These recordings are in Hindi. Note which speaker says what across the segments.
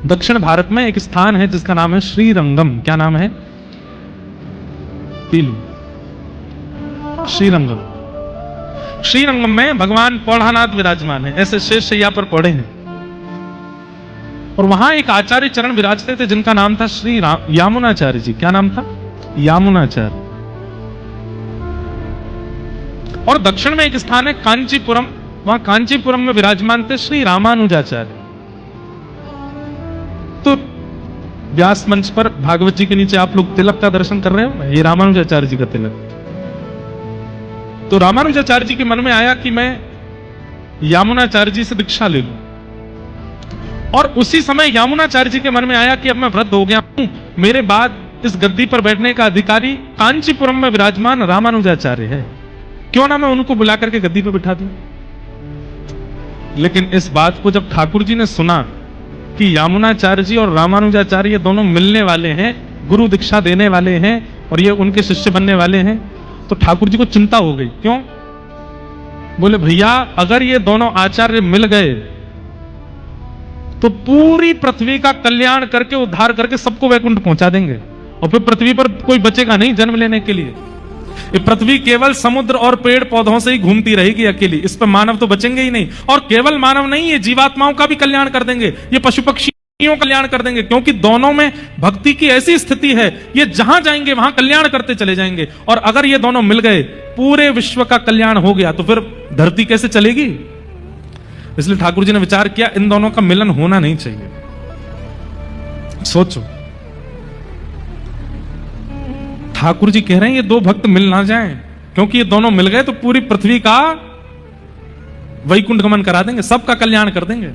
Speaker 1: दक्षिण भारत में एक स्थान है जिसका नाम है श्रीरंगम। क्या नाम है? पीलू। श्रीरंगम। श्रीरंगम में भगवान पौढ़ानाथ विराजमान है, ऐसे शेष शैया पर पौड़े हैं। और वहां एक आचार्य चरण विराजते थे जिनका नाम था श्री यामुनाचार्य जी। क्या नाम था? यामुनाचार्य। और दक्षिण में एक स्थान है कांचीपुरम, वहां कांचीपुरम में विराजमान थे श्री रामानुजाचार्य। तो व्यास मंच पर भागवत जी के नीचे आप लोग तिलक का दर्शन कर रहे हो, ये रामानुजाचार्य जी का तिलक। तो रामानुजाचार्य जी के मन में आया कि मैं यामुनाचार्य जी से दीक्षा ले लूं। और उसी समय यामुनाचार्य जी के मन में आया कि अब मैं वृद्ध हो गया हूं, मेरे बाद इस गद्दी पर बैठने का अधिकारी कांचीपुरम में विराजमान रामानुजाचार्य है, क्यों ना मैं उनको बुला करके गद्दी पर बिठा दूं। लेकिन इस बात को जब ठाकुर जी ने सुना कि यामुनाचार्य जी और रामानुजाचार्य ये दोनों मिलने वाले हैं, गुरु दीक्षा देने वाले हैं और ये उनके शिष्य बनने वाले हैं, तो ठाकुर जी को चिंता हो गई। क्यों? बोले भैया अगर ये दोनों आचार्य मिल गए तो पूरी पृथ्वी का कल्याण करके उद्धार करके सबको वैकुंठ पहुंचा देंगे, और फिर पृथ्वी पर कोई बचेगा नहीं जन्म लेने के लिए। ये पृथ्वी केवल समुद्र और पेड़ पौधों से ही घूमती रहेगी अकेली, इस पर मानव तो बचेंगे ही नहीं। और केवल मानव नहीं, ये जीवात्माओं का भी कल्याण कर देंगे, ये पशु पक्षियों का कल्याण कर देंगे, क्योंकि दोनों में भक्ति की ऐसी स्थिति है, ये जहां जाएंगे वहां कल्याण करते चले जाएंगे। और अगर ये दोनों मिल गए, पूरे विश्व का कल्याण हो गया, तो फिर धरती कैसे चलेगी? इसलिए ठाकुर जी ने विचार किया इन दोनों का मिलन होना नहीं चाहिए। सोचो, ठाकुर जी कह रहे हैं ये दो भक्त मिल ना जाएं, क्योंकि ये दोनों मिल गए तो पूरी पृथ्वी का वैकुंठ गमन करा देंगे, सबका कल्याण कर देंगे।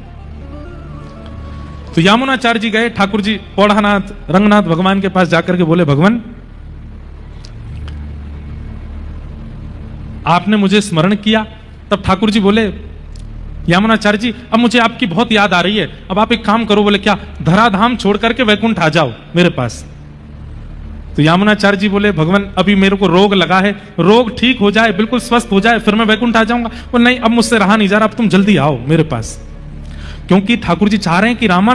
Speaker 1: तो यामुनाचार्य जी गए, ठाकुर जी पौढ़ानाथ रंगनाथ भगवान के पास जाकर के बोले, भगवान आपने मुझे स्मरण किया। तब ठाकुर जी बोले, यामुनाचार्य जी अब मुझे आपकी बहुत याद आ रही है, अब आप एक काम करो। बोले क्या? धराधाम छोड़ करके वैकुंठ आ जाओ मेरे पास। तो यामुनाचार्य जी बोले, भगवान अभी मेरे को रोग लगा है, रोग ठीक हो जाए, बिल्कुल स्वस्थ हो जाए, फिर मैं वैकुंठ आ जाऊंगा। वो नहीं, अब मुझसे रहा नहीं जा रहा, अब तुम जल्दी आओ मेरे पास। क्योंकि ठाकुर जी चाह रहे हैं कि रामा